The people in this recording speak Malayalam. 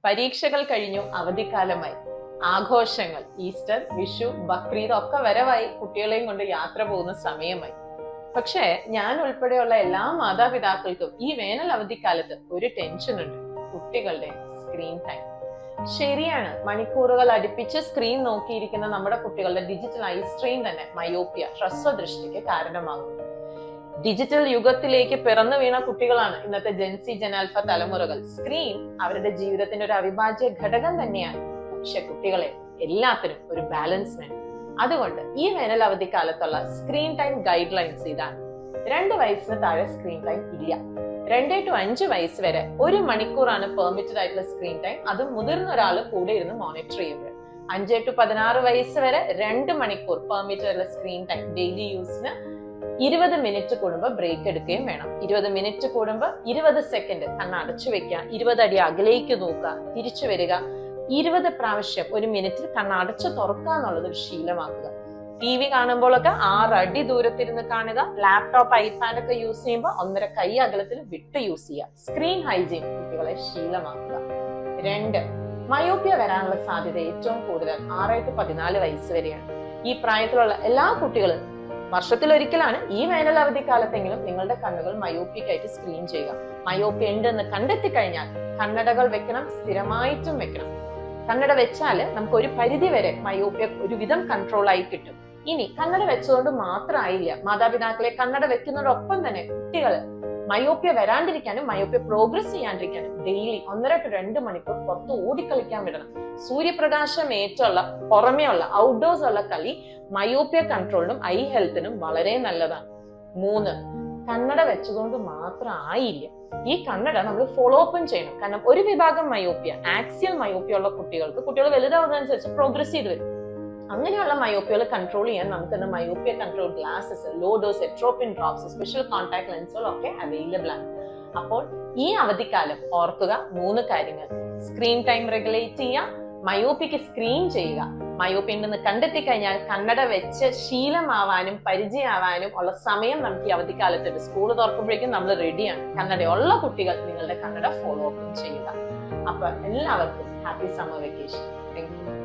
പരീക്ഷകൾ കഴിഞ്ഞു, അവധിക്കാലമായി, ആഘോഷങ്ങൾ, ഈസ്റ്റർ, വിഷു, ബക്രീദ് ഒക്കെ വരവായി, കുട്ടികളെയും കൊണ്ട് യാത്ര പോകുന്ന സമയമായി. പക്ഷേ ഞാൻ ഉൾപ്പെടെയുള്ള എല്ലാ മാതാപിതാക്കൾക്കും ഈ വേനൽ അവധിക്കാലത്ത് ഒരു ടെൻഷൻ ഉണ്ട്: കുട്ടികളുടെ സ്ക്രീൻ ടൈം. ശരിയാണ്, മണിക്കൂറുകൾ അടുപ്പിച്ച് സ്ക്രീൻ നോക്കിയിരിക്കുന്ന നമ്മുടെ കുട്ടികളുടെ ഡിജിറ്റൽ ഐ സ്ട്രെയിൻ തന്നെ മയോപ്പിയ, ഹ്രസ്വദൃഷ്ടിക്ക് കാരണമാകുന്നു. ഡിജിറ്റൽ യുഗത്തിലേക്ക് പിറന്നു വീണ കുട്ടികളാണ് ഇന്നത്തെ ജെൻസി, ജെനാൽഫ തലമുറകൾ. സ്ക്രീൻ അവരുടെ ജീവിതത്തിന്റെ ഒരു അവിഭാജ്യ ഘടകം തന്നെയാണ്. പക്ഷെ കുട്ടികളെ എല്ലാത്തിനും ഒരു ബാലൻസ് വേണം. അതുകൊണ്ട് ഈ വേനൽ അവധിക്കാലത്തുള്ള സ്ക്രീൻ ടൈം ഗൈഡ് ലൈൻസ് ഇതാണ്. 2 വയസ്സിന് താഴെ സ്ക്രീൻ ടൈം ഇല്ല. 2 to 5 വയസ്സ് വരെ 1 മണിക്കൂറാണ് പെർമിറ്റഡ് ആയിട്ടുള്ള സ്ക്രീൻ ടൈം. അതും മുതിർന്ന ഒരാൾ കൂടെ ഇരുന്ന് മോണിറ്റർ ചെയ്യുമ്പോൾ. 5 to 16 വയസ്സ് വരെ 2 മണിക്കൂർ പെർമിറ്റഡ് ആയിട്ടുള്ള സ്ക്രീൻ ടൈം. ഡെയിലി യൂസിന് 20 മിനിറ്റ് കൂടുമ്പോൾ ബ്രേക്ക് എടുക്കുകയും വേണം. 20 മിനിറ്റ് കൂടുമ്പോൾ 20 സെക്കൻഡ് കണ്ണടച്ചു വെക്കുക, 20 അടി അകലേക്ക് നോക്കുക, തിരിച്ചു വരിക, 20 പ്രാവശ്യം 1 മിനിറ്റിൽ കണ്ണടച്ചു തുറക്കുക എന്നുള്ളത് ഒരു ശീലമാക്കുക. TV കാണുമ്പോഴൊക്കെ 6 അടി ദൂരത്തിരുന്ന് കാണുക. ലാപ്ടോപ്പ്, ഐപാഡ് ഒക്കെ യൂസ് ചെയ്യുമ്പോൾ 1.5 കൈ അകലത്തിൽ വിട്ട് യൂസ് ചെയ്യുക. സ്ക്രീൻ ഹൈജീൻ കുട്ടികളെ ശീലമാക്കുക. 2, മയോപ്പിയ വരാനുള്ള സാധ്യത ഏറ്റവും കൂടുതൽ 6 to 14 വയസ്സ് വരെയാണ്. ഈ പ്രായത്തിലുള്ള എല്ലാ കുട്ടികളും വർഷത്തിലൊരിക്കലാണ് ഈ വേനൽ അവധിക്കാലത്തെങ്കിലും നിങ്ങളുടെ കണ്ണുകൾ മയോപ്പിക്കായിട്ട് സ്ക്രീൻ ചെയ്യുക. മയോപ്പിയ ഉണ്ടെന്ന് കണ്ടെത്തി കഴിഞ്ഞാൽ കണ്ണടകൾ വെക്കണം, സ്ഥിരമായിട്ടും വെക്കണം. കണ്ണട വെച്ചാല് നമുക്ക് ഒരു പരിധി വരെ മയോപ്പിയ ഒരുവിധം കൺട്രോൾ ആയി കിട്ടും. ഇനി കണ്ണട വെച്ചുകൊണ്ട് മാത്രമായില്ല, മാതാപിതാക്കളെ കണ്ണട വെക്കുന്നതോടൊപ്പം തന്നെ കുട്ടികൾ മയോപ്പിയ വരാണ്ടിരിക്കാനും മയോപ്പിയ പ്രോഗ്രസ് ചെയ്യാണ്ടിരിക്കാനും ഡെയിലി 1.5 to 2 മണിക്കൂർ പുറത്ത് ഓടിക്കളിക്കാൻ വിടണം. സൂര്യപ്രകാശം ഏറ്റുള്ള പുറമേയുള്ള ഔട്ട്ഡോഴ്സ് ഉള്ള കളി മയോപ്പിയ കൺട്രോളിനും ഐ ഹെൽത്തിനും വളരെ നല്ലതാണ്. 3, കണ്ണട വെച്ചുകൊണ്ട് മാത്രം ആയില്ല. ഈ കണ്ണട നമ്മൾ ഫോളോ അപ്പും ചെയ്യണം. കാരണം ഒരു വിഭാഗം മയോപ്പിയ, ആക്സിയൽ മയോപ്പിയ ഉള്ള കുട്ടികൾ വലുതാവുന്നതനുസരിച്ച് പ്രോഗ്രസ് ചെയ്ത് വരും. അങ്ങനെയുള്ള മയോപ്പിയകൾ കൺട്രോൾ ചെയ്യാൻ നമുക്ക് myopia control glasses, low dose atropine drops, special contact ലെൻസുകളൊക്കെ അവൈലബിൾ ആണ്. അപ്പോൾ ഈ അവധിക്കാലം ഓർക്കുക 3 കാര്യങ്ങൾ: സ്ക്രീൻ ടൈം റെഗുലേറ്റ് ചെയ്യുക, മയോപ്പിക്ക് സ്ക്രീൻ ചെയ്യുക, മയോപ്പിയ ഉണ്ടെന്ന് കണ്ടെത്തി കഴിഞ്ഞാൽ കണ്ണട വെച്ച് ശീലമാവാനും പരിചയമാവാനും ഉള്ള സമയം നമുക്ക് ഈ അവധിക്കാലത്തുണ്ട്. സ്കൂൾ തുറക്കുമ്പോഴേക്കും നമ്മൾ റെഡിയാണ്. കണ്ണടയുള്ള കുട്ടികൾ നിങ്ങളുടെ കണ്ണട ഫോളോ അപ്പ് ചെയ്യുക. അപ്പൊ എല്ലാവർക്കും happy summer vacation. Thank you.